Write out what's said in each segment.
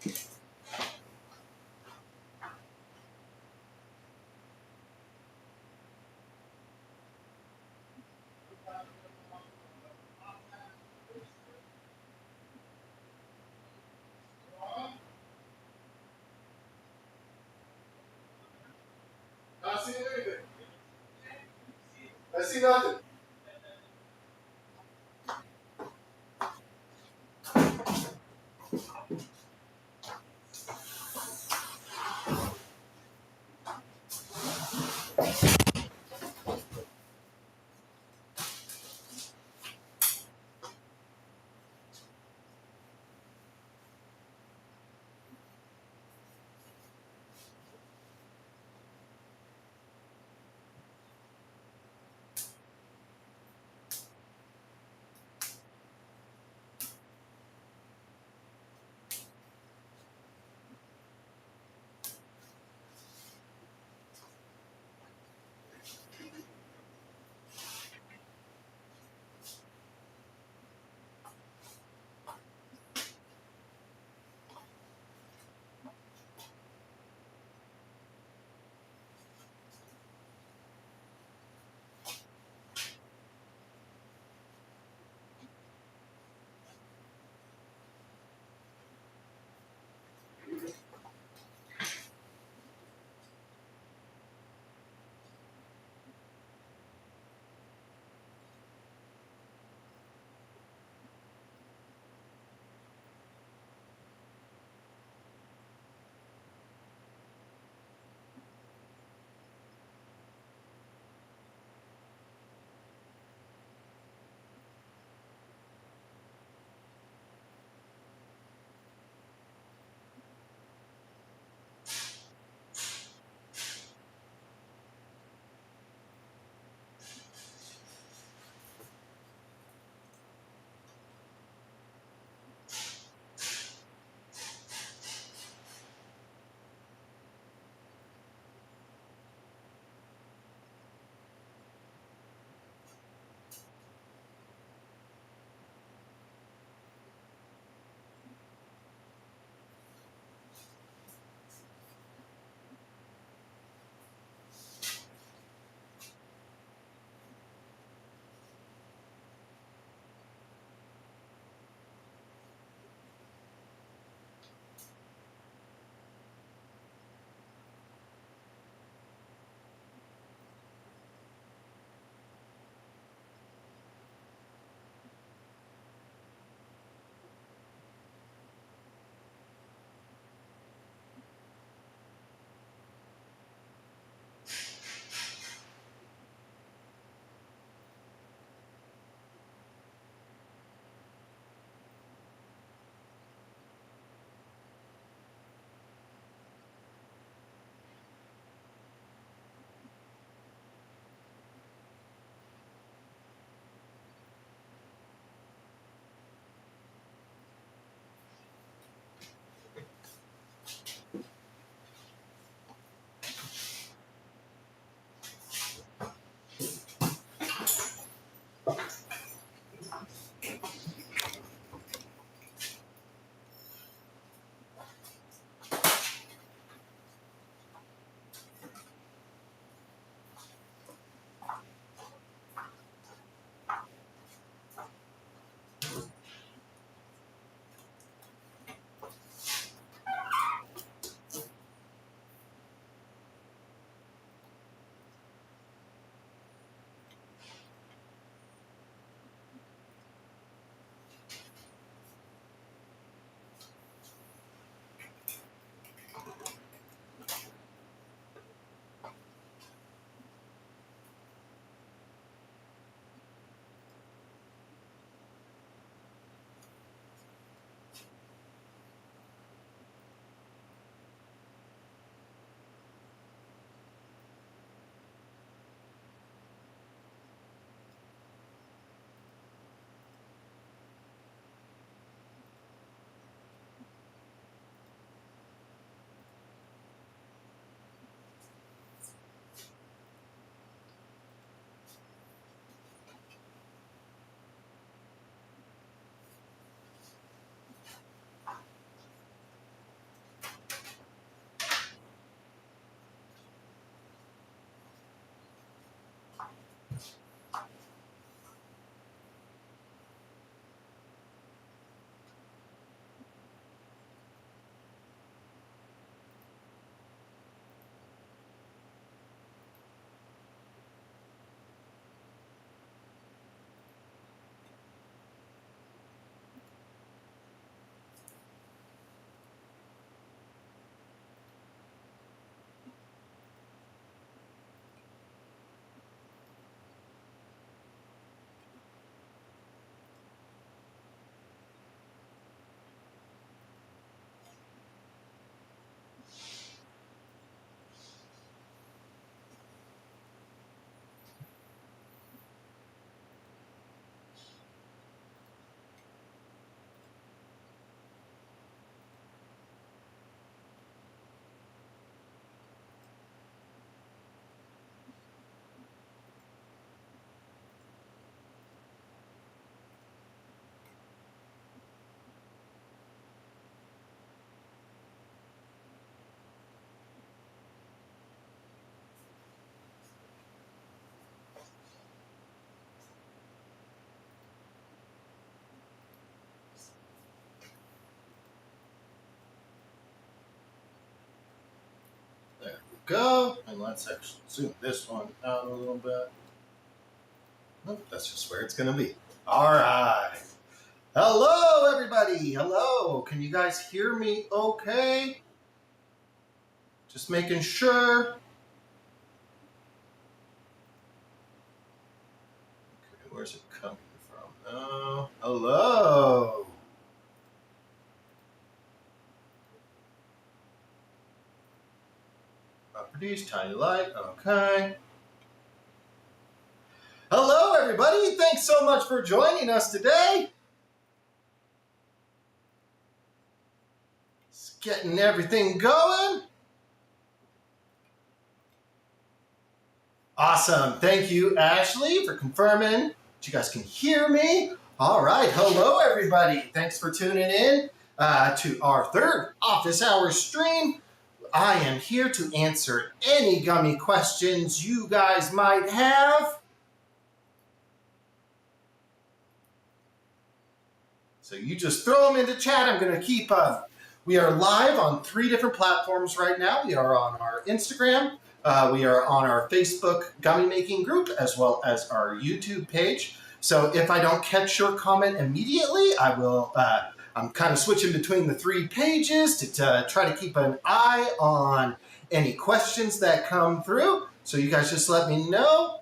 I see anything. I see nothing. go. And let's actually zoom this one out a little bit. Nope, that's just where it's going to be. All right. Hello, everybody. Hello. Can you guys hear me okay? Just making sure. Okay, where's it coming from? Oh, hello. Properties, tiny light. Okay. Hello, everybody. Thanks so much for joining us today. Just getting everything going. Awesome. Thank you, Ashley, for confirming that you guys can hear me. All right. Hello, everybody. Thanks for tuning in to our third office hour stream. I am here to answer any gummy questions you guys might have. So you just throw them into chat. I'm going to keep we are live on 3 different platforms right now. We are on our Instagram. We are on our Facebook Gummy Making group, as well as our YouTube page. So if I don't catch your comment immediately, I will, I'm kind of switching between the 3 pages to try to keep an eye on any questions that come through. So you guys just let me know.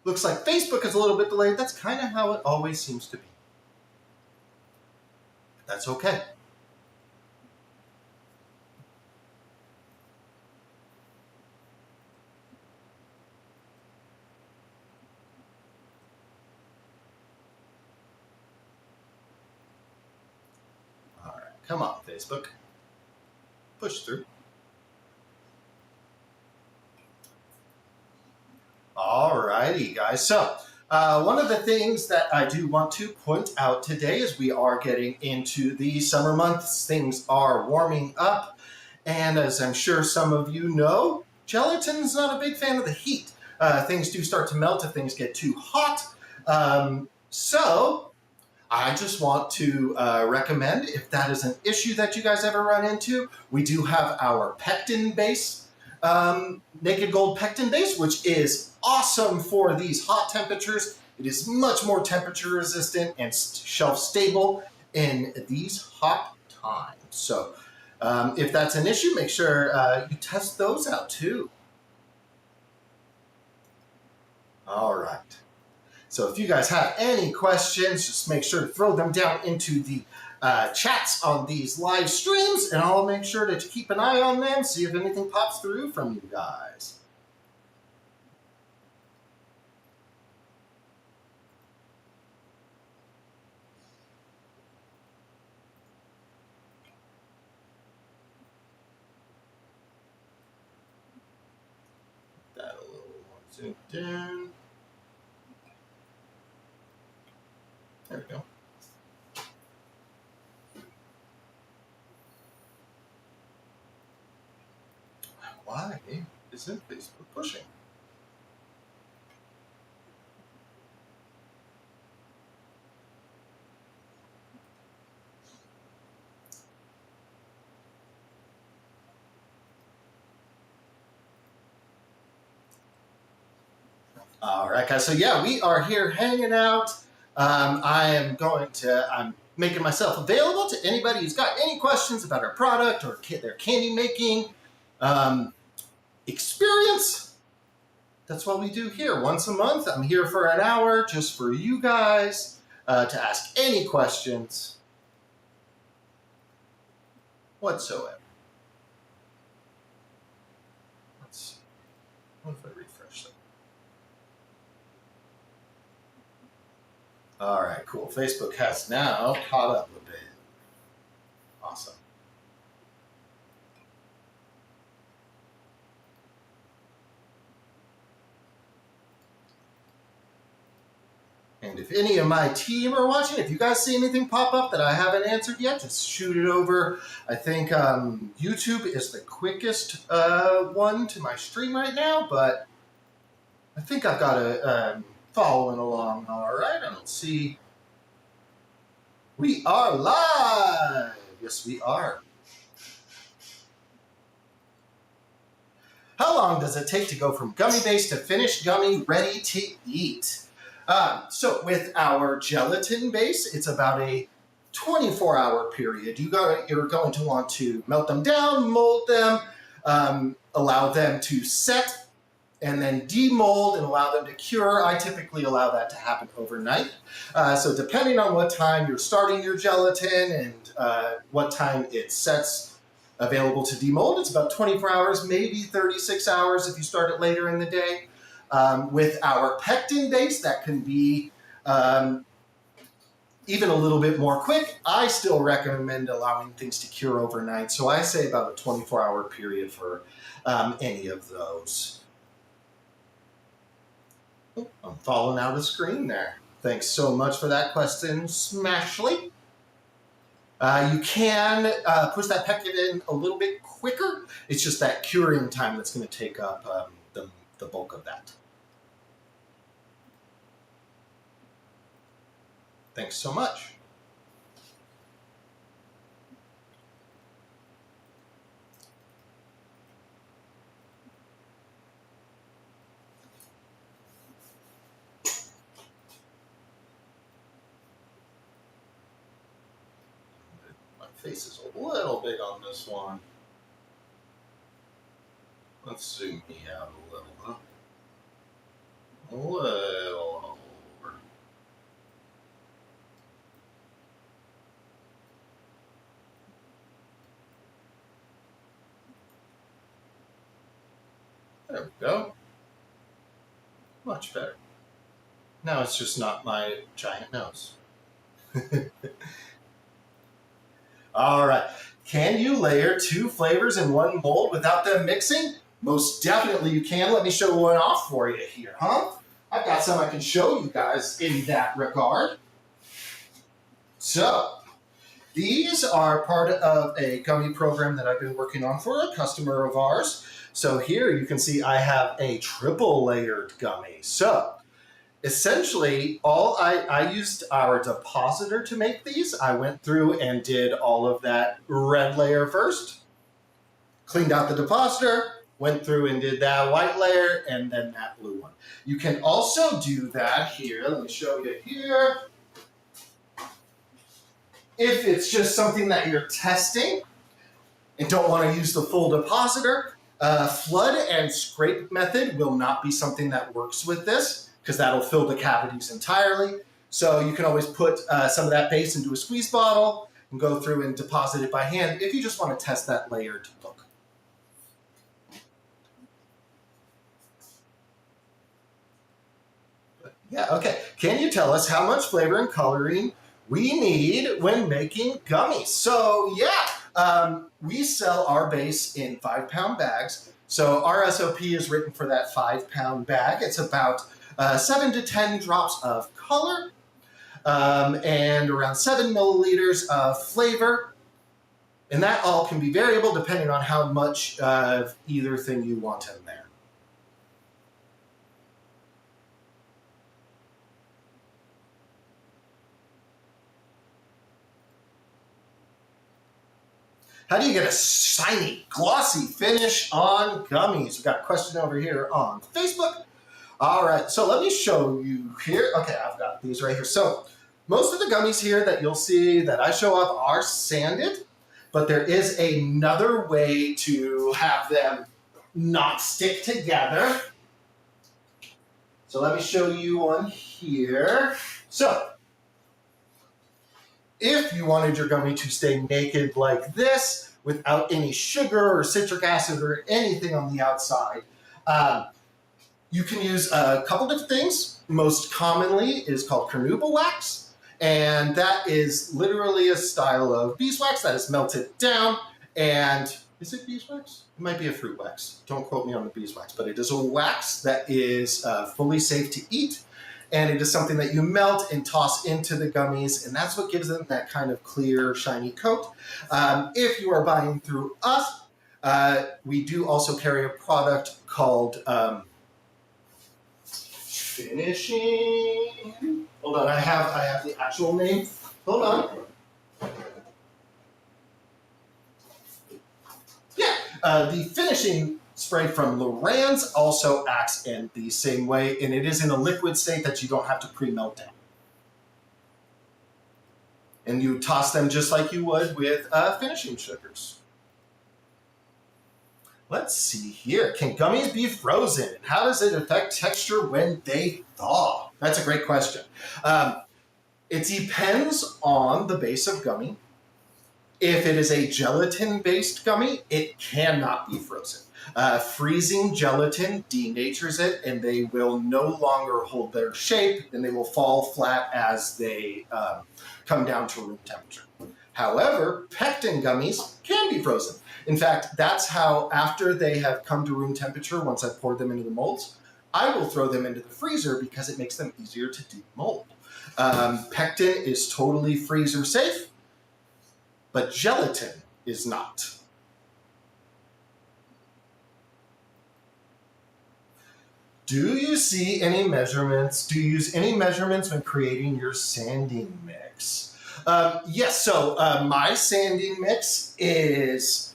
Looks like Facebook is a little bit delayed. That's kind of how it always seems to be. That's okay. All right, come on, Facebook. Push through. All righty, guys. So one of the things that I do want to point out today is we are getting into the summer months. Things are warming up. And as I'm sure some of you know, gelatin's not a big fan of the heat. Things do start to melt if things get too hot. So I just want to recommend, if that is an issue that you guys ever run into, we do have our pectin base, Naked Gold pectin base, which is awesome for these hot temperatures. It is much more temperature resistant and shelf stable in these hot times. So if that's an issue, make sure you test those out too. All right. So if you guys have any questions, just make sure to throw them down into the chats on these live streams, and I'll make sure to keep an eye on them, see if anything pops through from you guys. That a little more zoomed in. There we go. Why isn't Facebook pushing? All right, guys. So yeah, we are here hanging out. I'm making myself available to anybody who's got any questions about our product or their candy making experience. That's what we do here once a month. I'm here for an hour just for you guys to ask any questions whatsoever. Let's see. What if I refresh that? All right, cool. Facebook has now caught up a bit. Awesome. And if any of my team are watching, if you guys see anything pop up that I haven't answered yet, just shoot it over. I think YouTube is the quickest one to my stream right now, but I think I've got a following along all right. I don't see. We are live. Yes, we are. How long does it take to go from gummy base to finished gummy ready to eat? So with our gelatin base, it's about a 24-hour period. You're going to want to melt them down, mold them, allow them to set, and then demold and allow them to cure. I typically allow that to happen overnight. So depending on what time you're starting your gelatin and what time it sets available to demold, it's about 24 hours, maybe 36 hours if you start it later in the day. With our pectin base, that can be even a little bit more quick. I still recommend allowing things to cure overnight. So I say about a 24-hour period for any of those. Oh, I'm falling out of screen there. Thanks so much for that question, Smashly. You can push that pectin in a little bit quicker. It's just that curing time that's going to take up the bulk of that. Thanks so much. My face is a little big on this one. Let's zoom me out a little, huh? A little over. There we go. Much better. Now it's just not my giant nose. All right. Can you layer 2 flavors in one mold without them mixing? Most definitely you can. Let me show one off for you here, huh? I've got some I can show you guys in that regard. So, these are part of a gummy program that I've been working on for a customer of ours. So here you can see I have a triple layered gummy. So essentially I used our depositor to make these. I went through and did all of that red layer first, cleaned out the depositor, went through and did that white layer, and then that blue one. You can also do that here. Let me show you here. If it's just something that you're testing and don't want to use the full depositor, flood and scrape method will not be something that works with this because that'll fill the cavities entirely. So you can always put some of that base into a squeeze bottle and go through and deposit it by hand if you just want to test that layered look. Yeah, okay. Can you tell us how much flavor and coloring we need when making gummies? So yeah, we sell our base in 5-pound bags. So our SOP is written for that 5-pound bag. It's about 7 to 10 drops of color and around 7 milliliters of flavor. And that all can be variable depending on how much of either thing you want in there. How do you get a shiny, glossy finish on gummies? We've got a question over here on Facebook. All right, so let me show you here. Okay, I've got these right here. So most of the gummies here that you'll see that I show up are sanded, but there is another way to have them not stick together. So let me show you one here. So if you wanted your gummy to stay naked like this, without any sugar or citric acid or anything on the outside, you can use a couple different things. Most commonly is called carnauba wax, and that is literally a style of beeswax that is melted down. And is it beeswax? It might be a fruit wax. Don't quote me on the beeswax, but it is a wax that is fully safe to eat. And it is something that you melt and toss into the gummies, and that's what gives them that kind of clear, shiny coat. If you are buying through us, we do also carry a product called Finishing. Hold on, I have the actual name. Hold on. Yeah, the Finishing spray from Loran's also acts in the same way, and it is in a liquid state that you don't have to pre-melt down. And you toss them just like you would with finishing sugars. Let's see here. Can gummies be frozen? And how does it affect texture when they thaw? That's a great question. It depends on the base of gummy. If it is a gelatin-based gummy, it cannot be frozen. Freezing gelatin denatures it, and they will no longer hold their shape, and they will fall flat as they come down to room temperature. However, pectin gummies can be frozen. In fact, that's how, after they have come to room temperature, once I've poured them into the molds, I will throw them into the freezer because it makes them easier to demold. Pectin is totally freezer safe, but gelatin is not. Do you see any measurements? Do you use any measurements when creating your sanding mix? Yes, so my sanding mix is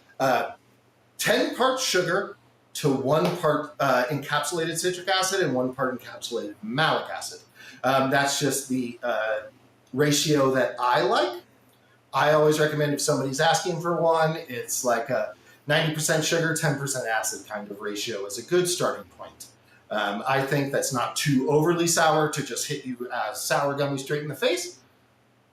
10 parts sugar to 1 part encapsulated citric acid and 1 part encapsulated malic acid. That's just the ratio that I like. I always recommend, if somebody's asking for one, it's like a 90% sugar, 10% acid kind of ratio is a good starting point. I think that's not too overly sour to just hit you as sour gummy straight in the face.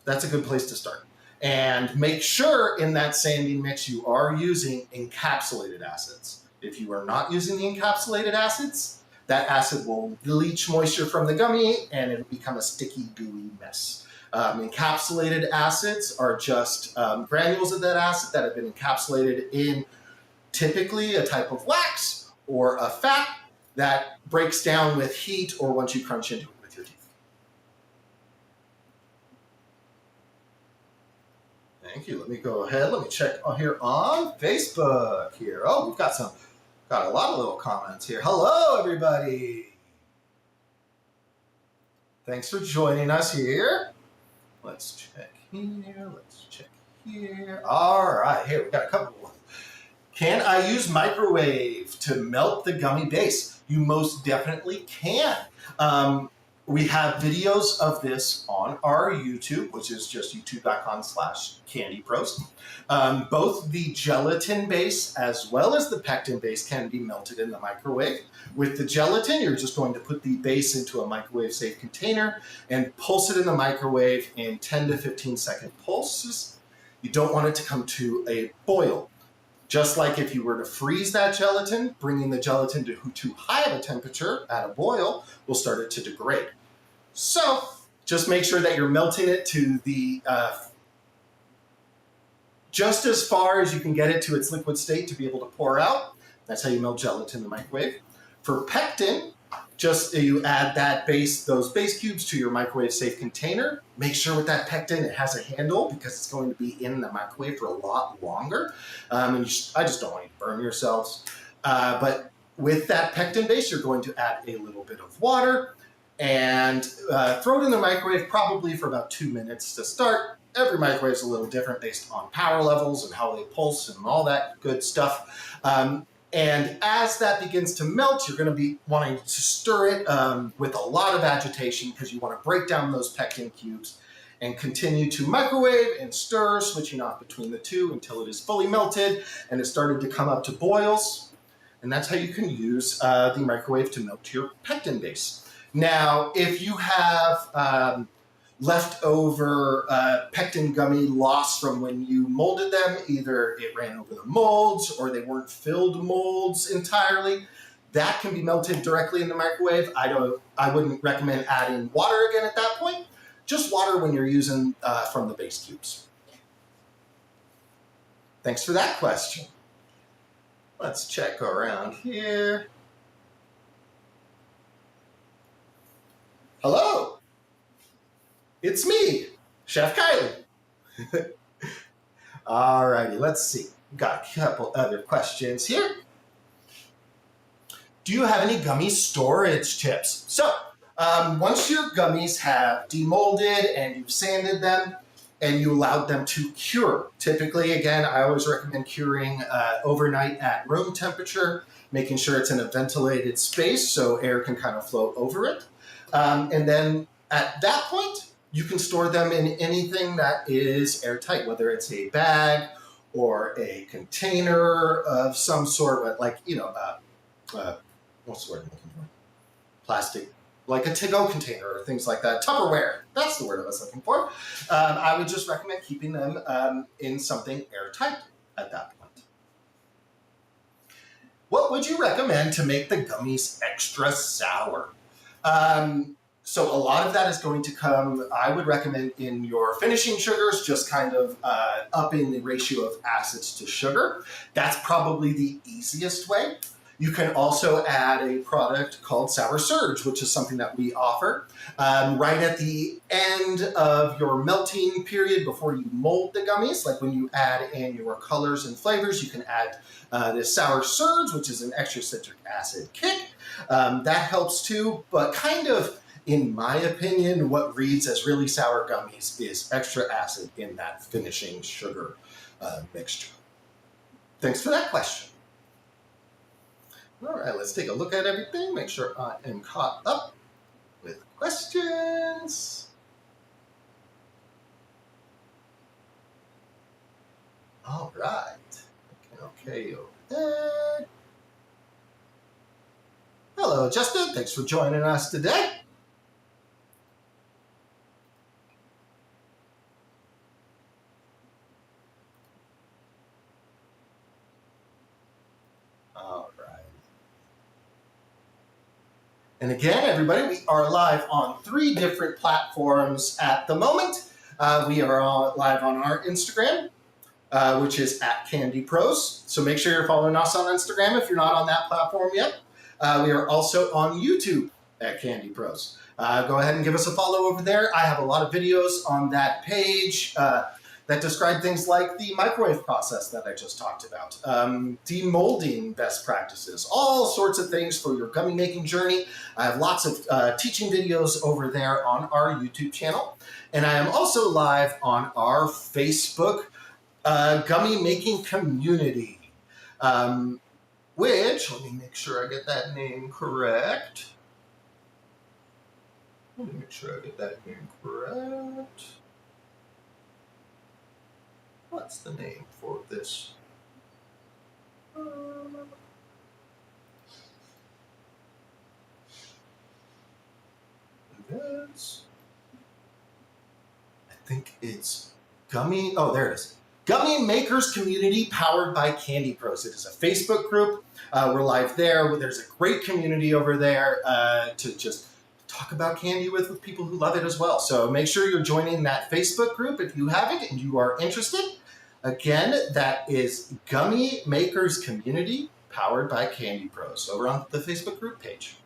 That's a good place to start. And make sure in that sanding mix you are using encapsulated acids. If you are not using the encapsulated acids, that acid will leach moisture from the gummy and it'll become a sticky, gooey mess. Encapsulated acids are just granules of that acid that have been encapsulated in typically a type of wax or a fat that breaks down with heat or once you crunch into it with your teeth. Thank you. Let me go ahead. Let me check here on Facebook here. Oh, we've got a lot of little comments here. Hello, everybody. Thanks for joining us here. Let's check here. Let's check here. All right, here we got a couple of ones. Can I use microwave to melt the gummy base? You most definitely can. We have videos of this on our YouTube, which is just youtube.com/candypros. Both the gelatin base as well as the pectin base can be melted in the microwave. With the gelatin, you're just going to put the base into a microwave-safe container and pulse it in the microwave in 10 to 15 second pulses. You don't want it to come to a boil. Just like if you were to freeze that gelatin, bringing the gelatin to too high of a temperature at a boil will start it to degrade. So just make sure that you're melting it to the just as far as you can get it to its liquid state to be able to pour out. That's how you melt gelatin in the microwave. For pectin, just you add those base cubes to your microwave safe container. Make sure with that pectin it has a handle because it's going to be in the microwave for a lot longer. I just don't want you to burn yourselves. But with that pectin base, you're going to add a little bit of water and throw it in the microwave probably for about 2 minutes to start. Every microwave is a little different based on power levels and how they pulse and all that good stuff. And as that begins to melt, you're going to be wanting to stir it with a lot of agitation because you want to break down those pectin cubes and continue to microwave and stir, switching off between the two until it is fully melted and it's started to come up to boils. And that's how you can use the microwave to melt your pectin base. Now, if you have leftover pectin gummy lost from when you molded them, either it ran over the molds or they weren't filled molds entirely, that can be melted directly in the microwave. I wouldn't recommend adding water again at that point. Just water when you're using from the base cubes. Thanks for that question. Let's check around here. Hello. It's me, Chef Kylie. All righty, let's see. Got a couple other questions here. Do you have any gummy storage tips? So, once your gummies have demolded and you've sanded them and you allowed them to cure, typically, again, I always recommend curing overnight at room temperature. making sure it's in a ventilated space so air can kind of flow over it. And then at that point, you can store them in anything that is airtight, whether it's a bag or a container of some sort, like, what's the word I'm looking for? Plastic, like a to-go container or things like that. Tupperware, that's the word I was looking for. I would just recommend keeping them in something airtight at that point. What would you recommend to make the gummies extra sour? So a lot of that is going to come, I would recommend, in your finishing sugars, just kind of upping the ratio of acids to sugar. That's probably the easiest way. You can also add a product called Sour Surge, which is something that we offer. Right at the end of your melting period before you mold the gummies, like when you add in your colors and flavors, you can add this Sour Surge, which is an extra citric acid kick. That helps too, but kind of, in my opinion, what reads as really sour gummies is extra acid in that finishing sugar mixture. Thanks for that question. All right, let's take a look at everything, make sure I am caught up with questions. All right. Okay, over there. Hello, Justin. Thanks for joining us today. All right. And again, everybody, we are live on 3 different platforms at the moment. We are live on our Instagram, which is @CandyPros. So make sure you're following us on Instagram if you're not on that platform yet. We are also on YouTube @CandyPros. Go ahead and give us a follow over there. I have a lot of videos on that page that describe things like the microwave process that I just talked about, demolding best practices, all sorts of things for your gummy making journey. I have lots of teaching videos over there on our YouTube channel. And I am also live on our Facebook gummy making community, which, let me make sure I get that name correct. What's the name for this? I think it's Gummy. Oh, there it is. Gummy Makers Community powered by Candy Pros. It is a Facebook group. We're live there. There's a great community over there to just talk about candy with people who love it as well. So make sure you're joining that Facebook group if you haven't and you are interested. Again, that is Gummy Makers Community powered by Candy Pros over on the Facebook group page.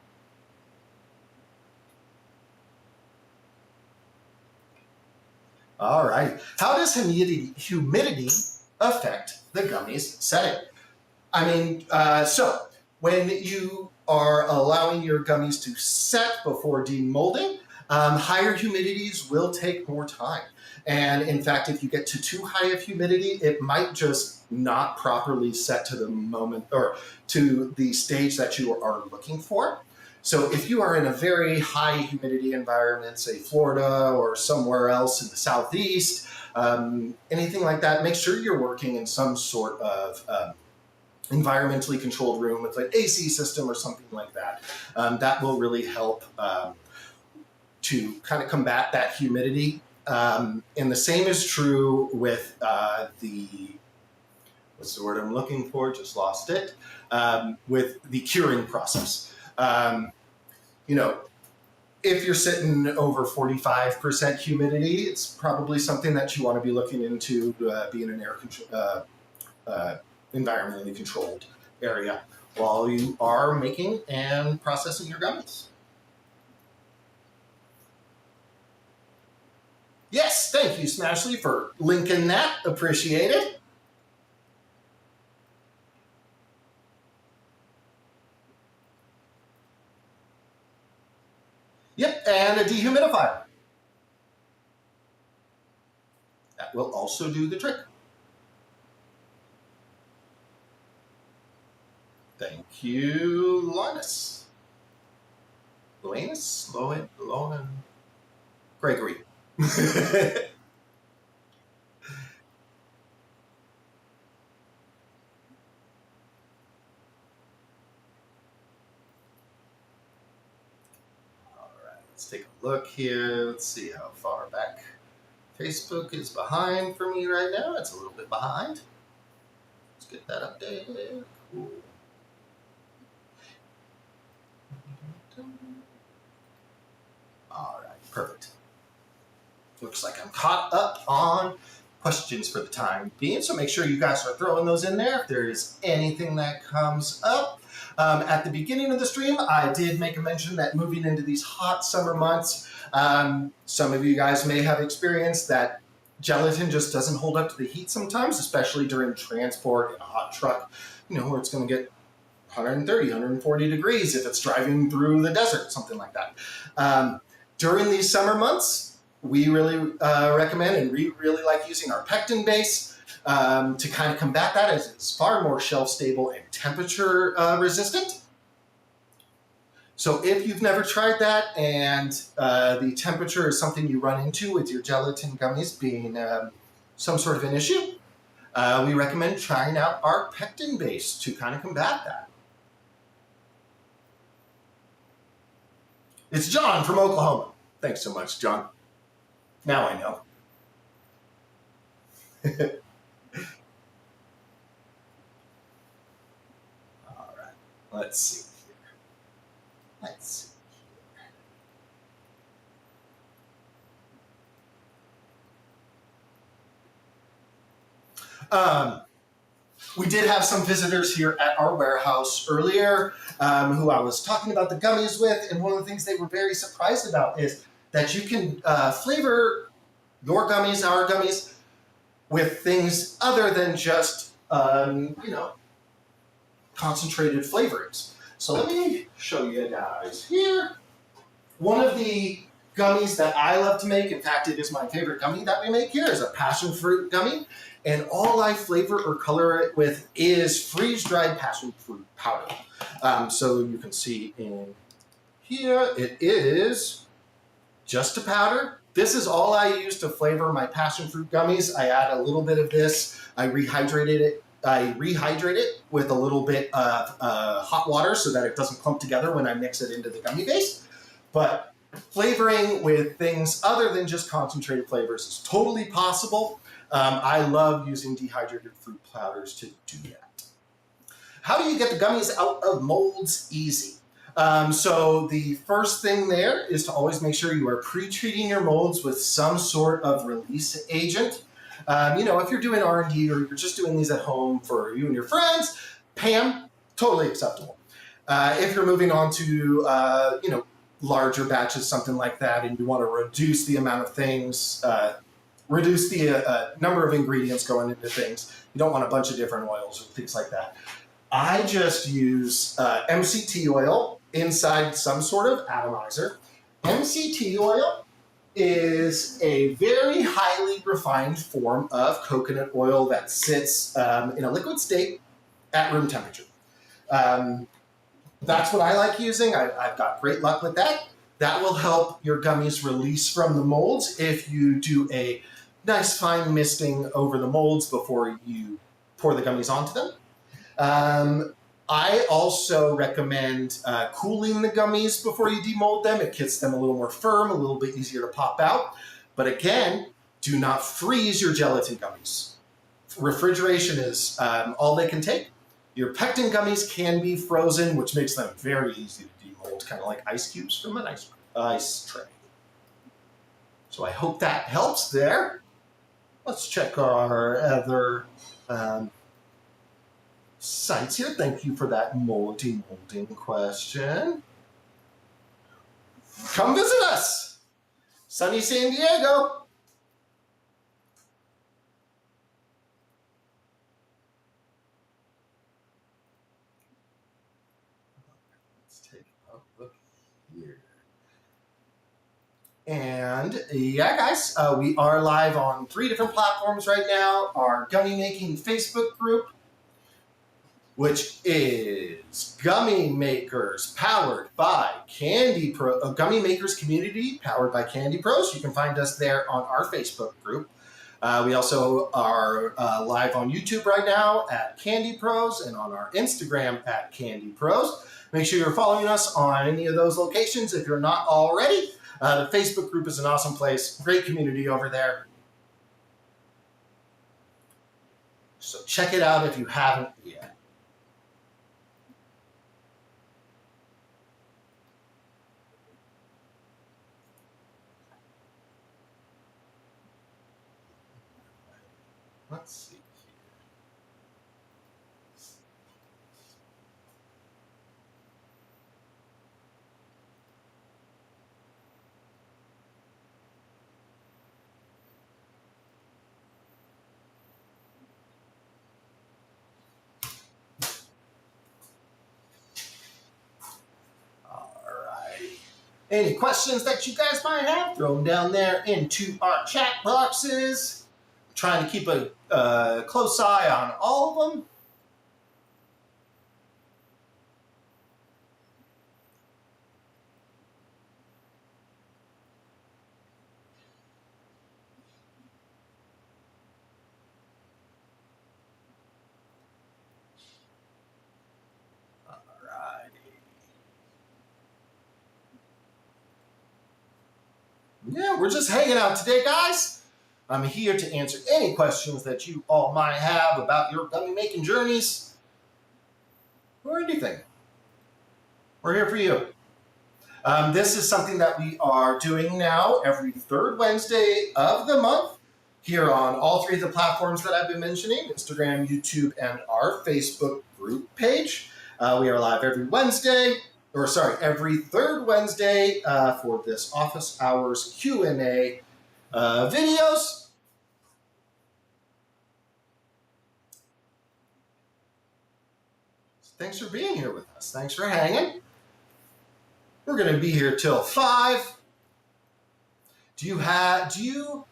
All right. How does humidity affect the gummies setting? I mean, so when you are allowing your gummies to set before demolding, higher humidities will take more time. And in fact, if you get to too high of humidity, it might just not properly set to the moment or to the stage that you are looking for. So if you are in a very high humidity environment, say Florida or somewhere else in the Southeast, anything like that, make sure you're working in some sort of environmentally controlled room with an AC system or something like that. That will really help to kind of combat that humidity. And the same is true with what's the word I'm looking for? Just lost it. With the curing process. If you're sitting over 45% humidity, it's probably something that you want to be looking into be in an environmentally controlled area while you are making and processing your gummies. Yes, thank you, Smashley, for linking that. Appreciate it. Yep, and a dehumidifier. That will also do the trick. Thank you, Linus. Linus? Lonan? Gregory. All right, let's take a look here. Let's see how far back Facebook is behind for me right now. It's a little bit behind. Let's get that updated. Cool. All right, perfect. Looks like I'm caught up on questions for the time being, so make sure you guys are throwing those in there if there is anything that comes up. At the beginning of the stream, I did make a mention that moving into these hot summer months, some of you guys may have experienced that gelatin just doesn't hold up to the heat sometimes, especially during transport in a hot truck, where it's going to get 130, 140 degrees if it's driving through the desert, something like that. During these summer months, we really recommend and we really like using our pectin base to kind of combat that, as it's far more shelf stable and temperature resistant. So if you've never tried that and the temperature is something you run into with your gelatin gummies being some sort of an issue, we recommend trying out our pectin base to kind of combat that. It's John from Oklahoma. Thanks so much, John. Now I know. All right, let's see here. Let's see here. We did have some visitors here at our warehouse earlier who I was talking about the gummies with, and one of the things they were very surprised about is that you can flavor your gummies, our gummies, with things other than just, concentrated flavorings. So let me show you guys here. One of the gummies that I love to make, in fact, it is my favorite gummy that we make here, is a passion fruit gummy. And all I flavor or color it with is freeze-dried passion fruit powder. So you can see in here, it is just a powder. This is all I use to flavor my passion fruit gummies. I add a little bit of this. I rehydrate it with a little bit of hot water so that it doesn't clump together when I mix it into the gummy base. But flavoring with things other than just concentrated flavors is totally possible. I love using dehydrated fruit powders to do that. How do you get the gummies out of molds easy? So the first thing there is to always make sure you are pre-treating your molds with some sort of release agent. If you're doing R&D or you're just doing these at home for you and your friends, PAM, totally acceptable. If you're moving on to, larger batches, something like that, and you want to reduce the amount of things, reduce the number of ingredients going into things, you don't want a bunch of different oils or things like that. I just use MCT oil inside some sort of atomizer. MCT oil is a very highly refined form of coconut oil that sits in a liquid state at room temperature. That's what I like using. I've got great luck with that. That will help your gummies release from the molds if you do a nice fine misting over the molds before you pour the gummies onto them. I also recommend cooling the gummies before you demold them. It gets them a little more firm, a little bit easier to pop out. But again, do not freeze your gelatin gummies. Refrigeration is all they can take. Your pectin gummies can be frozen, which makes them very easy to demold, kind of like ice cubes from an ice tray. So I hope that helps there. Let's check our other sites here. Thank you for that molding question. Come visit us, sunny San Diego. Let's take a look here. And yeah, guys, we are live on 3 different platforms right now. Our gummy making Facebook group. which is Gummy Makers powered by Candy Pro, Gummy Makers community powered by Candy Pros. You can find us there on our Facebook group. We also are live on YouTube right now at Candy Pros and on our Instagram at Candy Pros. Make sure you're following us on any of those locations if you're not already. The Facebook group is an awesome place. Great community over there. So check it out if you haven't yet. Let's see here. All right. Any questions that you guys might have, throw them down there into our chat boxes. Trying to keep a close eye on all of them. All righty. Yeah, we're just hanging out today, guys. I'm here to answer any questions that you all might have about your gummy making journeys or anything. We're here for you. This is something that we are doing now every third Wednesday of the month here on all three of the platforms that I've been mentioning, Instagram, YouTube, and our Facebook group page. We are live every third Wednesday for this office hours Q&A videos. Thanks for being here with us. Thanks for hanging. We're going to be here till 5. Do you have to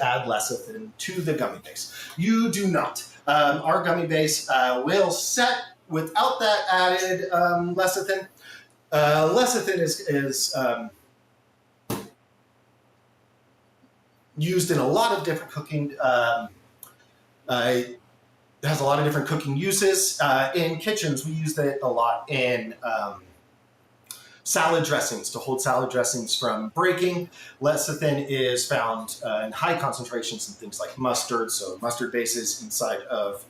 add lecithin to the gummy base? You do not. Our gummy base will set without that added lecithin. Lecithin is used in a lot of different cooking. It has a lot of different cooking uses. In kitchens, we use it a lot in salad dressings to hold salad dressings from breaking. Lecithin is found in high concentrations in things like mustard, so mustard bases inside of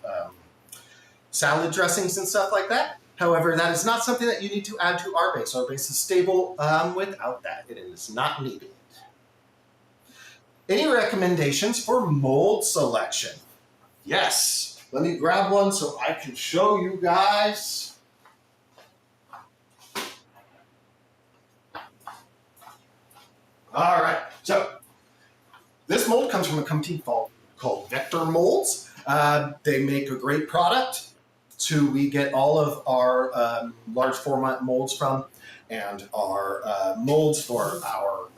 salad dressings and stuff like that. However, that is not something that you need to add to our base. Our base is stable without that. It is not needed. Any recommendations for mold selection? Yes. Let me grab one so I can show you guys. All right, so this mold comes from a company called Vector Molds. They make a great product. So we get all of our large format molds from, and our molds for our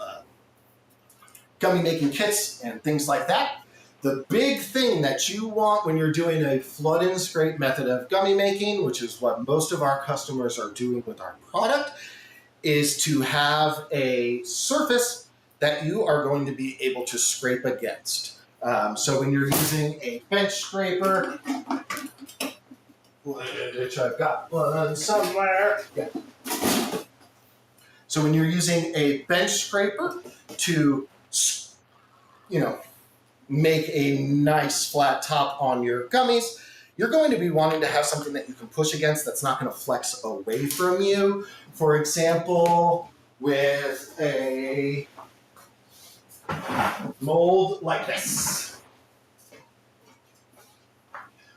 gummy making kits and things like that. The big thing that you want when you're doing a flood and scrape method of gummy making, which is what most of our customers are doing with our product, is to have a surface that you are going to be able to scrape against. So when you're using a bench scraper, which I've got one somewhere. Yeah. So when you're using a bench scraper to, make a nice flat top on your gummies, you're going to be wanting to have something that you can push against that's not going to flex away from you. For example, with a mold like this.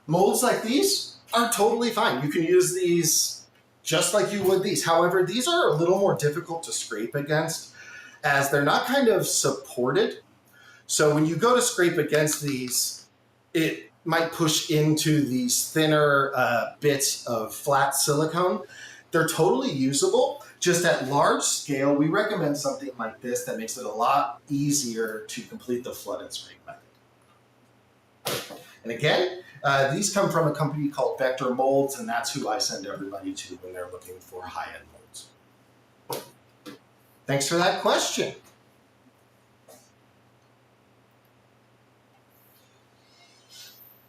Molds like these are totally fine. You can use these just like you would these. However, these are a little more difficult to scrape against as they're not kind of supported. So when you go to scrape against these, it might push into these thinner bits of flat silicone. They're totally usable. Just at large scale, we recommend something like this that makes it a lot easier to complete the flood and scrape method. And again, These come from a company called Vector Molds, and that's who I send everybody to when they're looking for high-end molds. Thanks for that question.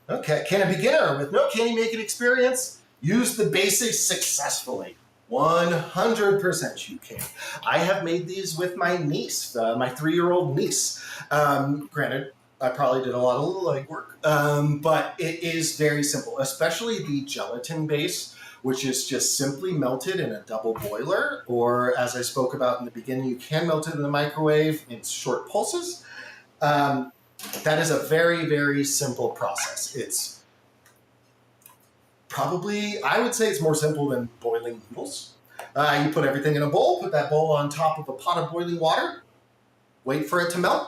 Okay, can a beginner with no candy making experience use the basics successfully? 100% you can. I have made these with my niece, my 3-year-old niece. Granted, I probably did a lot of legwork, but it is very simple, especially the gelatin base, which is just simply melted in a double boiler, or as I spoke about in the beginning, you can melt it in the microwave in short pulses. That is a very, very simple process. It's probably, I would say it's more simple than boiling noodles. You put everything in a bowl, put that bowl on top of a pot of boiling water, wait for it to melt,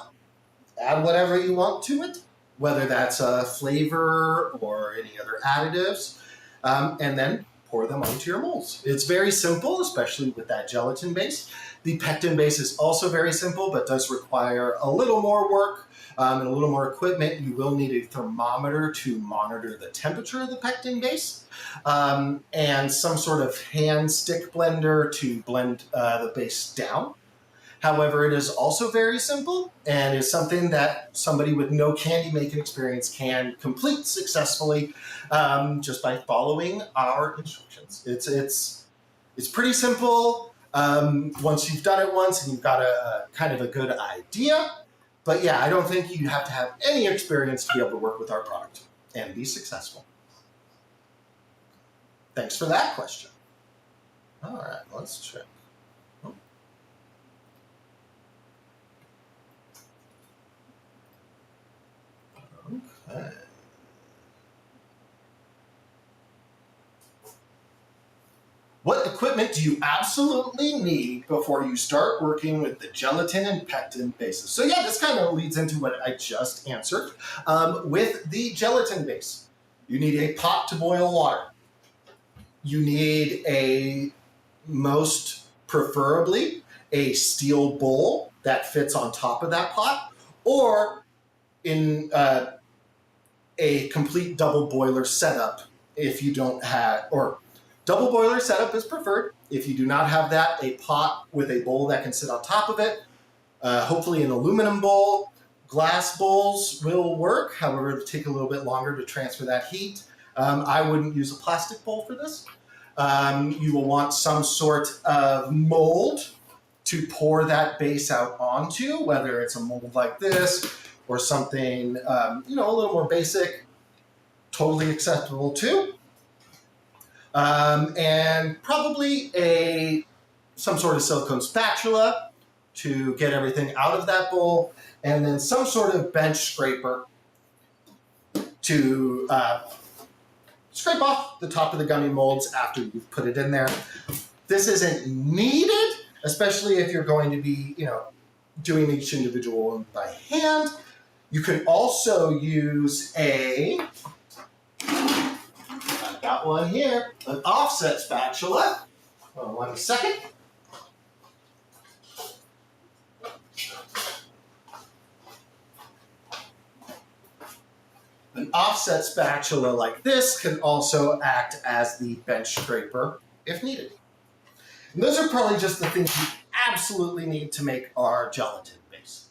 add whatever you want to it, whether that's a flavor or any other additives, and then pour them onto your molds. It's very simple, especially with that gelatin base. The pectin base is also very simple, but does require a little more work and a little more equipment. You will need a thermometer to monitor the temperature of the pectin base, and some sort of hand stick blender to blend the base down. However, it is also very simple and is something that somebody with no candy making experience can complete successfully just by following our instructions. It's pretty simple once you've done it once and you've got a kind of a good idea. But yeah, I don't think you have to have any experience to be able to work with our product and be successful. Thanks for that question. All right, let's check. Okay. What equipment do you absolutely need before you start working with the gelatin and pectin bases? So yeah, this kind of leads into what I just answered. With the gelatin base, you need a pot to boil water. You need most preferably, a steel bowl that fits on top of that pot, or in a complete double boiler setup if you don't have, or double boiler setup is preferred. If you do not have that, a pot with a bowl that can sit on top of it, hopefully an aluminum bowl. Glass bowls will work, however, it'll take a little bit longer to transfer that heat. I wouldn't use a plastic bowl for this. You will want some sort of mold to pour that base out onto, whether it's a mold like this or something, a little more basic, totally acceptable too. And probably some sort of silicone spatula to get everything out of that bowl, and then some sort of bench scraper to scrape off the top of the gummy molds after you've put it in there. This isn't needed, especially if you're going to be, doing each individual one by hand. You can also use I've got one here, an offset spatula. Hold on 1 second. An offset spatula like this can also act as the bench scraper if needed. And those are probably just the things you absolutely need to make our gelatin base.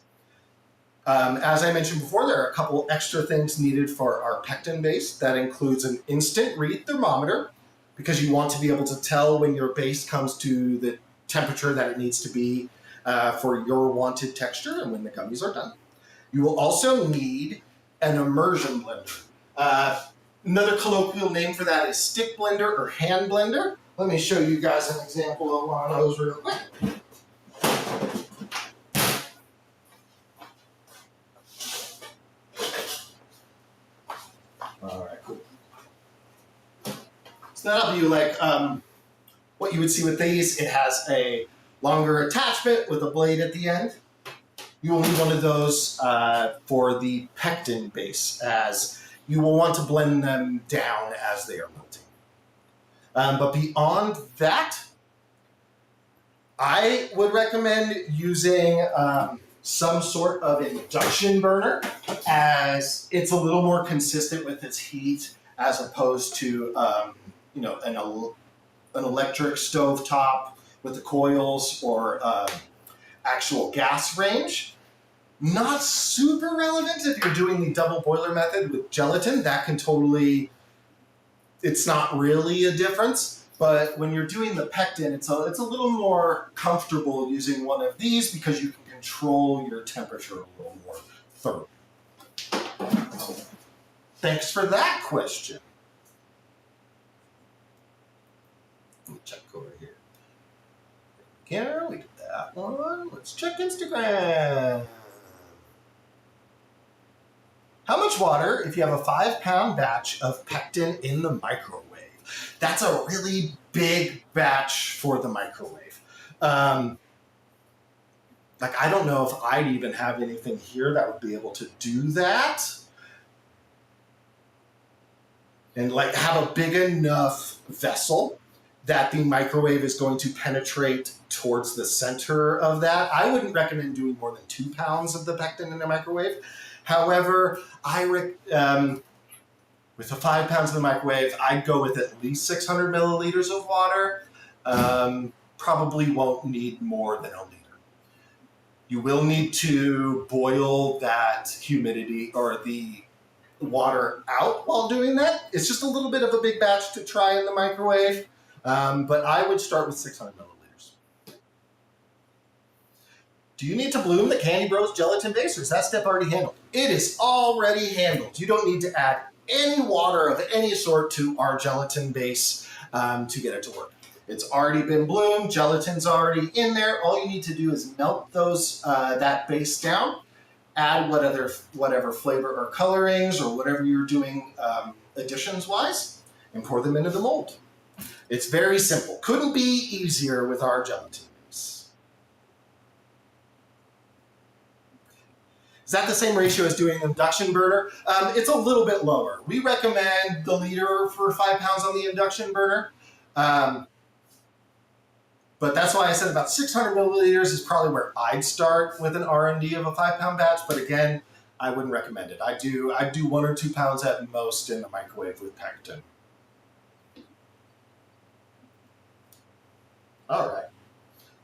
As I mentioned before, there are a couple extra things needed for our pectin base. That includes an instant read thermometer, because you want to be able to tell when your base comes to the temperature that it needs to be for your wanted texture and when the gummies are done. You will also need an immersion blender. Another colloquial name for that is stick blender or hand blender. Let me show you guys an example of one of those real quick. All right, cool. So that'll be like what you would see with these. It has a longer attachment with a blade at the end. You will need one of those for the pectin base, as you will want to blend them down as they are melting. But beyond that, I would recommend using some sort of induction burner, as it's a little more consistent with its heat as opposed to an electric stove top with the coils or actual gas range. Not super relevant if you're doing the double boiler method with gelatin. That can totally, it's not really a difference. But when you're doing the pectin, it's a little more comfortable using one of these because you can control your temperature a little more thoroughly. Thanks for that question. Let me check over here. Here, we did that one. Let's check Instagram. How much water if you have a 5-pound batch of pectin in the microwave? That's a really big batch for the microwave. I don't know if I'd even have anything here that would be able to do that. And have a big enough vessel that the microwave is going to penetrate towards the center of that. I wouldn't recommend doing more than 2 pounds of the pectin in a microwave. However, with the 5 pounds in the microwave, I'd go with at least 600 milliliters of water. Probably won't need more than a liter. You will need to boil that humidity or the water out while doing that. It's just a little bit of a big batch to try in the microwave, but I would start with 600 milliliters. Do you need to bloom the Candy Bros gelatin base, or is that step already handled? It is already handled. You don't need to add any water of any sort to our gelatin base to get it to work. It's already been bloomed. Gelatin's already in there. All you need to do is melt that base down, add whatever flavor or colorings or whatever you're doing additions-wise, and pour them into the mold. It's very simple. Couldn't be easier with our gelatin base. Is that the same ratio as doing an induction burner? It's a little bit lower. We recommend the liter for 5 pounds on the induction burner. But that's why I said about 600 milliliters is probably where I'd start with an R&D of a 5-pound batch. But again, I wouldn't recommend it. I'd do 1 or 2 pounds at most in the microwave with pectin. All right,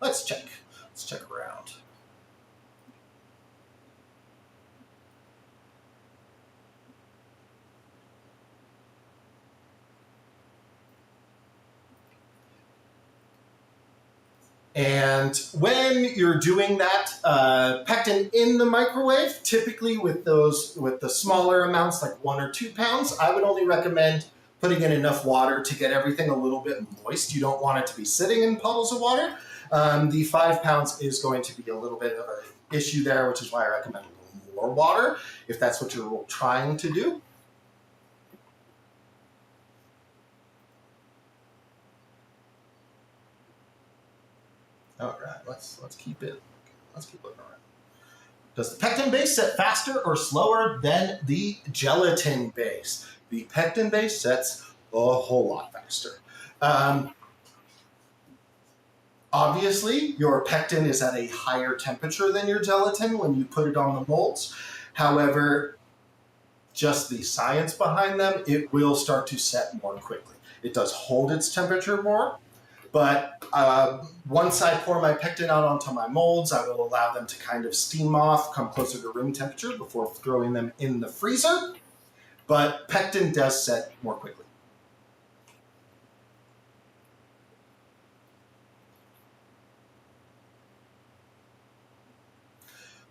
let's check. Let's check around. And when you're doing that pectin in the microwave, typically with the smaller amounts, like 1 or 2 pounds, I would only recommend putting in enough water to get everything a little bit moist. You don't want it to be sitting in puddles of water. The 5 pounds is going to be a little bit of an issue there, which is why I recommend a little more water if that's what you're trying to do. All right, let's keep looking around. Does the pectin base set faster or slower than the gelatin base? The pectin base sets a whole lot faster. Obviously, your pectin is at a higher temperature than your gelatin when you put it on the molds. However, just the science behind them, it will start to set more quickly. It does hold its temperature more. But once I pour my pectin out onto my molds, I will allow them to kind of steam off, come closer to room temperature before throwing them in the freezer. But pectin does set more quickly.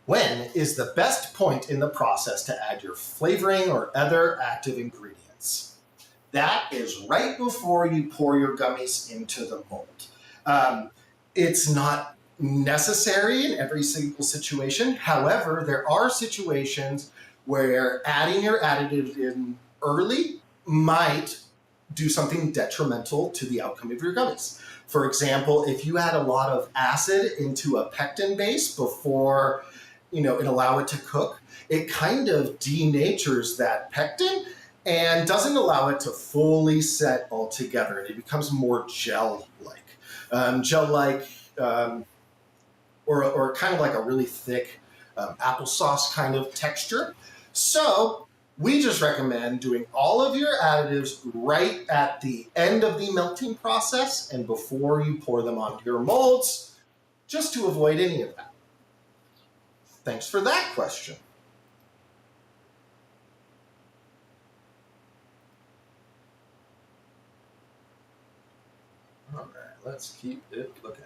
When is the best point in the process to add your flavoring or other active ingredients? That is right before you pour your gummies into the mold. It's not necessary in every single situation. However, there are situations where adding your additive in early might do something detrimental to the outcome of your gummies. For example, if you add a lot of acid into a pectin base before and allow it to cook, it kind of denatures that pectin and doesn't allow it to fully set all together. It becomes more gel-like, or kind of like a really thick applesauce kind of texture. So we just recommend doing all of your additives right at the end of the melting process and before you pour them onto your molds, just to avoid any of that. Thanks for that question. All right, let's keep it looking.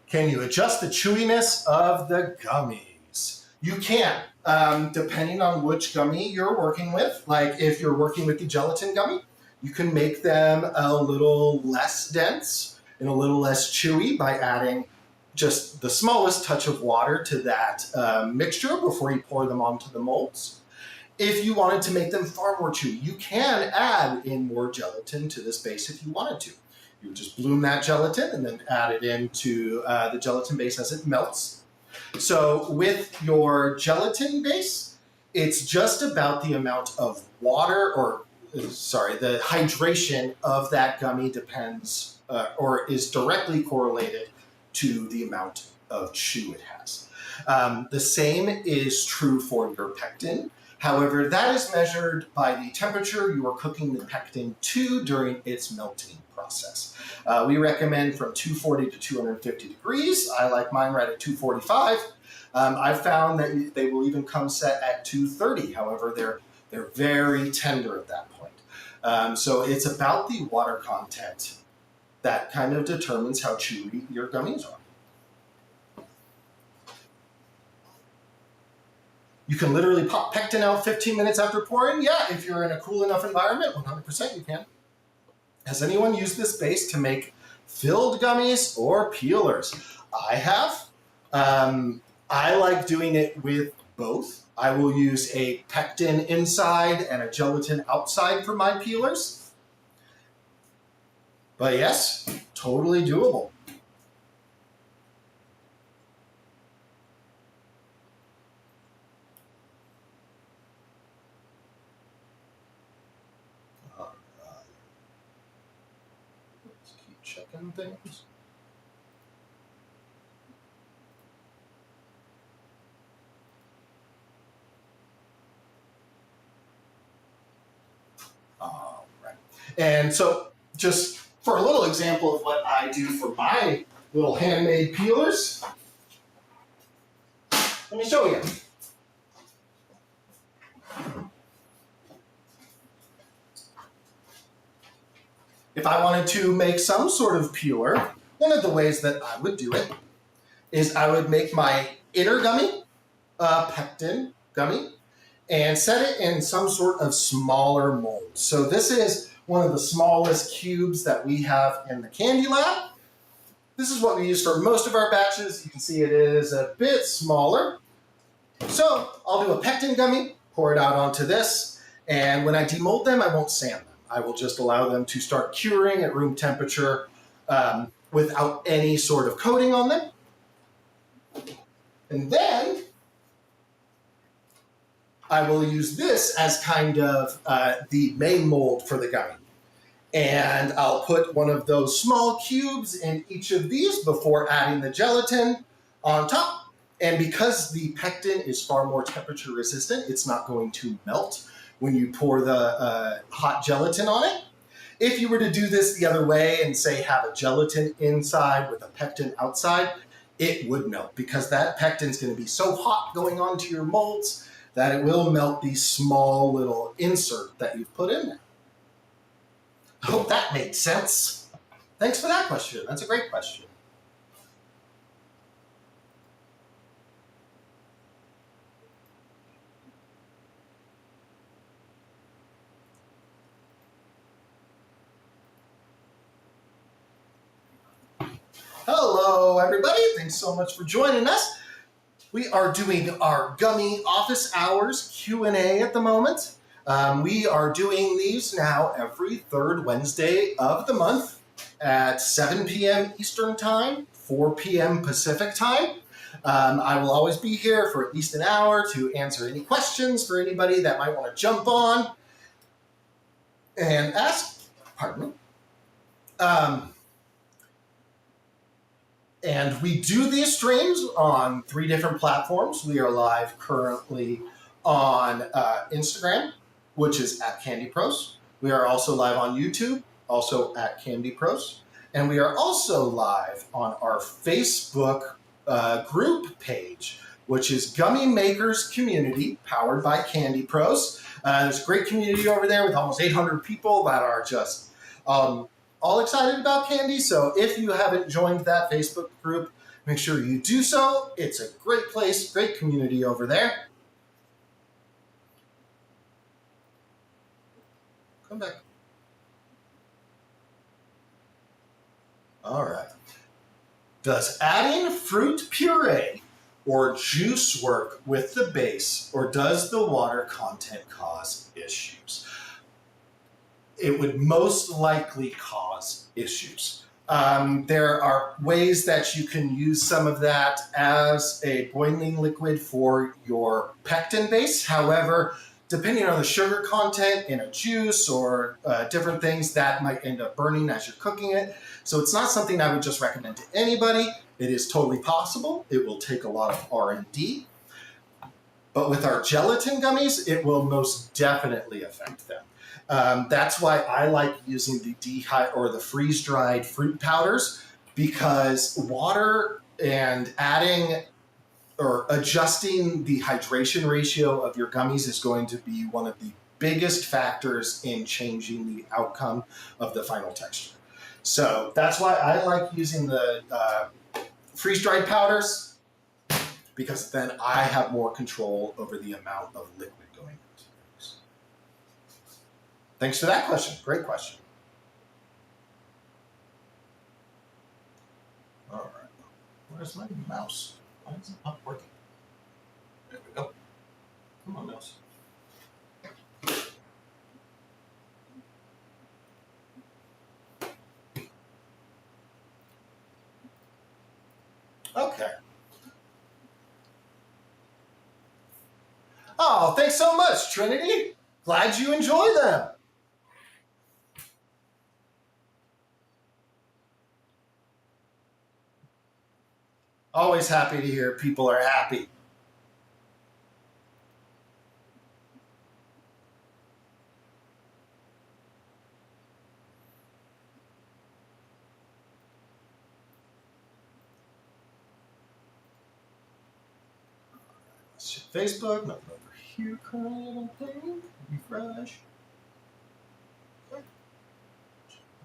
Can you adjust the chewiness of the gummies? You can, depending on which gummy you're working with. Like if you're working with the gelatin gummy, you can make them a little less dense and a little less chewy by adding just the smallest touch of water to that mixture before you pour them onto the molds. If you wanted to make them far more chewy, you can add in more gelatin to this base if you wanted to. You would just bloom that gelatin and then add it into the gelatin base as it melts. So with your gelatin base, it's just about the amount of water, the hydration of that gummy depends or is directly correlated to the amount of chew it has. The same is true for your pectin. However, that is measured by the temperature you are cooking the pectin to during its melting process. We recommend from 240 to 250 degrees. I like mine right at 245. I've found that they will even come set at 230. However, they're very tender at that point. So it's about the water content that kind of determines how chewy your gummies are. You can literally pop pectin out 15 minutes after pouring. Yeah, if you're in a cool enough environment, 100% you can. Has anyone used this base to make filled gummies or peelers? I have. I like doing it with both. I will use a pectin inside and a gelatin outside for my peelers. But yes, totally doable. Let's keep checking things. All right. And so just for a little example of what I do for my little handmade peelers, let me show you. If I wanted to make some sort of peeler, one of the ways that I would do it is I would make my inner gummy a pectin gummy and set it in some sort of smaller mold. So this is one of the smallest cubes that we have in the Candy Lab. This is what we use for most of our batches. You can see it is a bit smaller. So I'll do a pectin gummy, pour it out onto this, and when I demold them, I won't sand them. I will just allow them to start curing at room temperature without any sort of coating on them. And then I will use this as kind of the main mold for the gummy. And I'll put one of those small cubes in each of these before adding the gelatin on top. And because the pectin is far more temperature resistant, it's not going to melt when you pour the hot gelatin on it. If you were to do this the other way and say have a gelatin inside with a pectin outside, it would melt because that pectin is going to be so hot going onto your molds that it will melt the small little insert that you've put in there. I hope that made sense. Thanks for that question. That's a great question. Hello, everybody. Thanks so much for joining us. We are doing our Gummy office hours Q&A at the moment. We are doing these now every third Wednesday of the month at 7 p.m. Eastern Time, 4 p.m. Pacific Time. I will always be here for at least an hour to answer any questions for anybody that might want to jump on and ask. Pardon me. And we do these streams on 3 different platforms. We are live currently on Instagram, which is at Candy Pros. We are also live on YouTube, also at Candy Pros. And we are also live on our Facebook group page, which is Gummy Makers Community, powered by Candy Pros. There's a great community over there with almost 800 people that are just all excited about candy. So if you haven't joined that Facebook group, make sure you do so. It's a great place, great community over there. Come back. All right. Does adding fruit puree or juice work with the base, or does the water content cause issues? It would most likely cause issues. There are ways that you can use some of that as a boiling liquid for your pectin base. However, depending on the sugar content in a juice or different things, that might end up burning as you're cooking it. So it's not something I would just recommend to anybody. It is totally possible. It will take a lot of R&D. But with our gelatin gummies, it will most definitely affect them. That's why I like using the freeze-dried fruit powders, because water and adding or adjusting the hydration ratio of your gummies is going to be one of the biggest factors in changing the outcome of the final texture. So that's why I like using the freeze-dried powders, because then I have more control over the amount of liquid going into things. Thanks for that question. Great question. All right. Where's my mouse? Why is it not working? There we go. Come on, mouse. Okay. Oh, thanks so much, Trinity. Glad you enjoy them. Always happy to hear people are happy. Let's check Facebook. Nothing over here currently, I don't think. Refresh. Okay.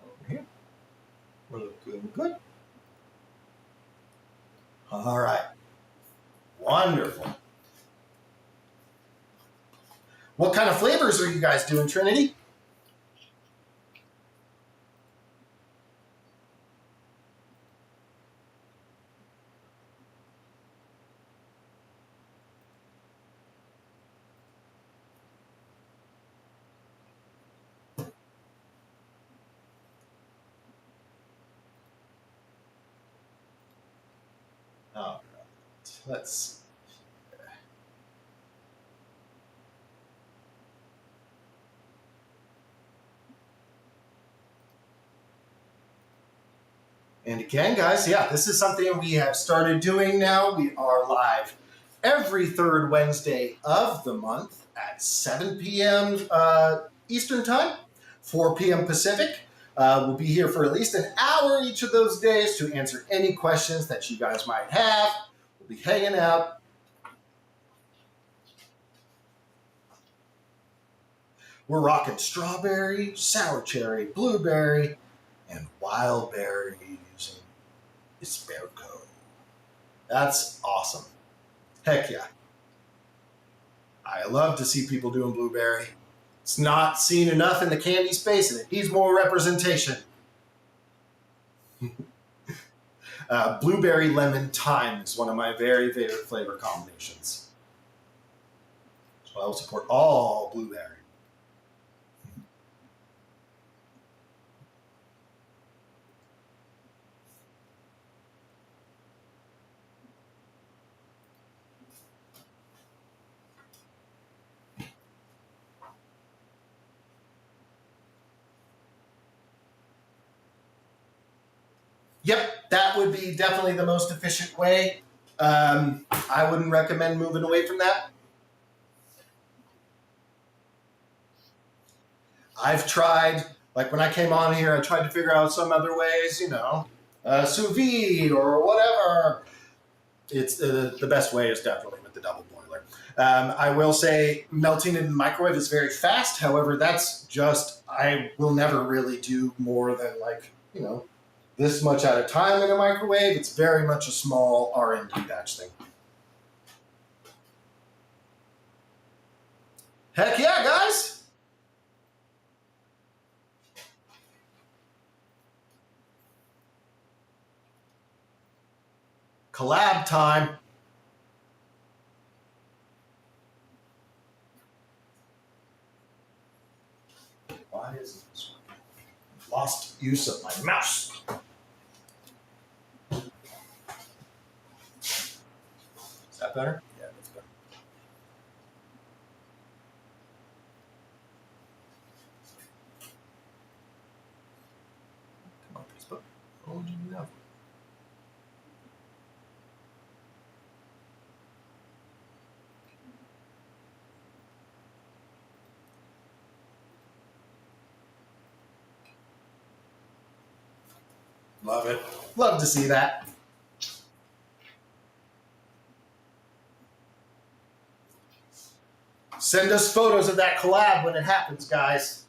Over here. We're looking good. All right. Wonderful. What kind of flavors are you guys doing, Trinity? All right. Let's see. And again, guys, yeah, this is something we have started doing now. We are live every third Wednesday of the month at 7 p.m. Eastern Time, 4 p.m. Pacific. We'll be here for at least an hour each of those days to answer any questions that you guys might have. We'll be hanging out. We're rocking strawberry, sour cherry, blueberry, and wild berry using Esperco. That's awesome. Heck yeah. I love to see people doing blueberry. It's not seen enough in the candy space, and it needs more representation. Blueberry lemon thyme is one of my very favorite flavor combinations. So I will support all blueberry. Yep. that would be definitely the most efficient way. I wouldn't recommend moving away from that. I've tried, like when I came on here, I tried to figure out some other ways, sous vide or whatever. It's the best way is definitely with the double boiler. I will say melting in the microwave is very fast. However, that's just, I will never really do more than this much at a time in a microwave. It's very much a small R&D batch thing. Heck yeah, guys! Collab time. Why is this working? Lost use of my mouse. Is that better? Yeah, that's better. Come on, Facebook. What would you do now? Love it. Love to see that. Send us photos of that collab when it happens, guys.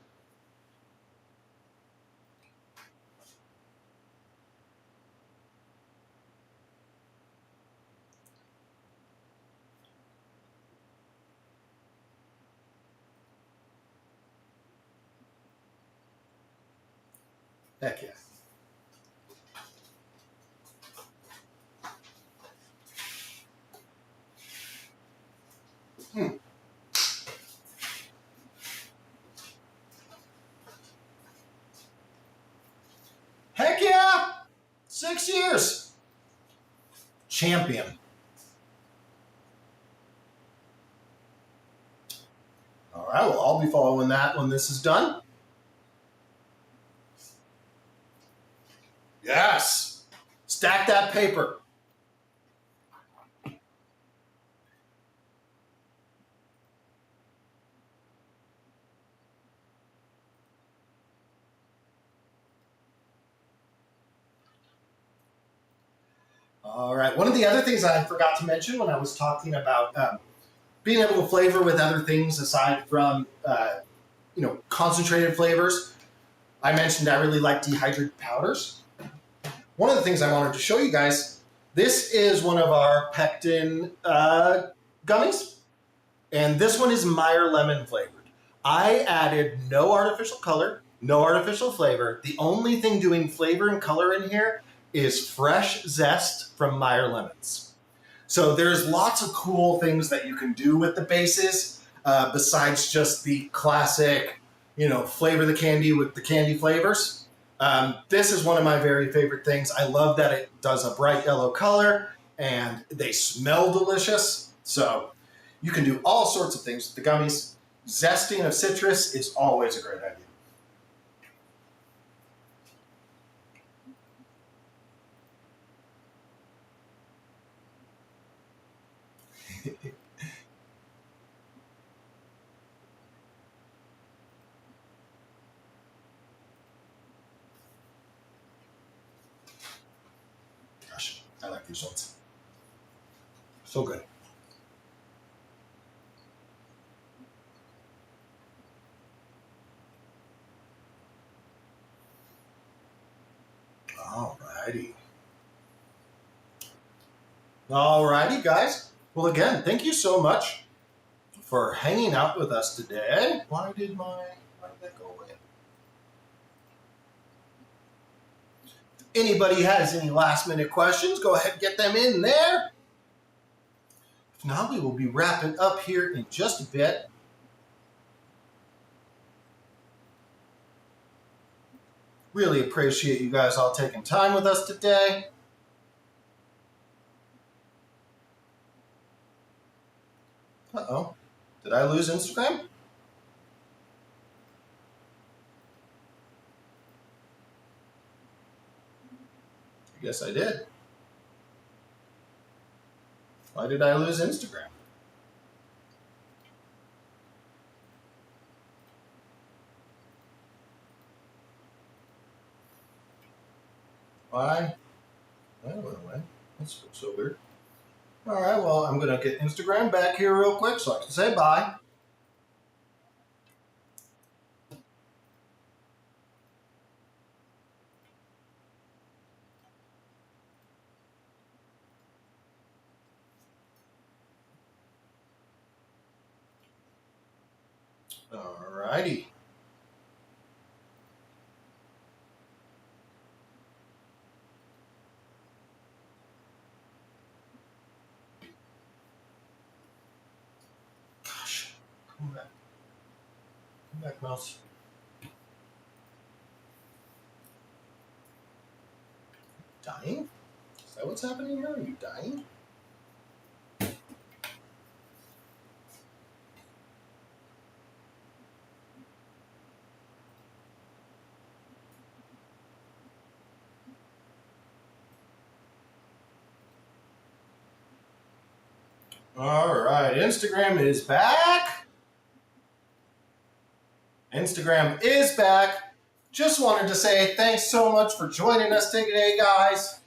Heck yeah. Heck yeah! 6 years. Champion. All right, well, I'll be following that when this is done. Yes. Stack that paper. All right. One of the other things I forgot to mention when I was talking about being able to flavor with other things aside from concentrated flavors, I mentioned I really like dehydrated powders. One of the things I wanted to show you guys, this is one of our pectin gummies, and this one is Meyer lemon flavored. I added no artificial color, no artificial flavor. The only thing doing flavor and color in here is fresh zest from Meyer lemons. So there's lots of cool things that you can do with the bases besides just the classic, flavor the candy with the candy flavors. This is one of my very favorite things. I love that it does a bright yellow color and they smell delicious. So you can do all sorts of things with the gummies. Zesting of citrus is always a great idea. Gosh, I like these ones. So good. Alrighty. Alrighty, guys. Well, again, thank you so much for hanging out with us today. Why did that go away? If anybody has any last minute questions, go ahead and get them in there. If not, we will be wrapping up here in just a bit. Really appreciate you guys all taking time with us today. Uh-oh. Did I lose Instagram? Yes, I did. Why did I lose Instagram? Why? That went away. That's so weird. All right, well, I'm going to get Instagram back here real quick so I can say bye. All righty. Gosh, come back. Come back, mouse. Dying? Is that what's happening here? Are you dying? All right, Instagram is back. Instagram is back. Just wanted to say thanks so much for joining us today, guys.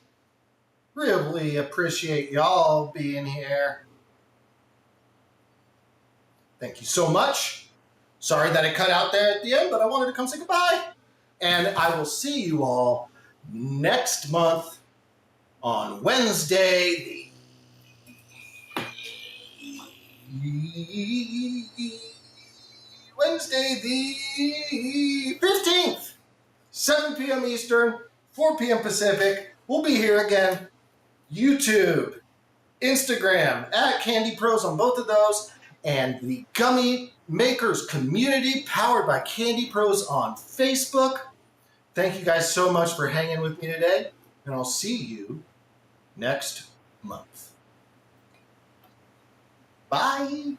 Really appreciate y'all being here. Thank you so much. Sorry that it cut out there at the end, but I wanted to come say goodbye. And I will see you all next month on Wednesday, the 15th, 7 p.m. Eastern, 4 p.m. Pacific. We'll be here again. YouTube, Instagram, at Candy Pros on both of those, and the Gummy Makers Community powered by Candy Pros on Facebook. Thank you guys so much for hanging with me today, and I'll see you next month. Bye.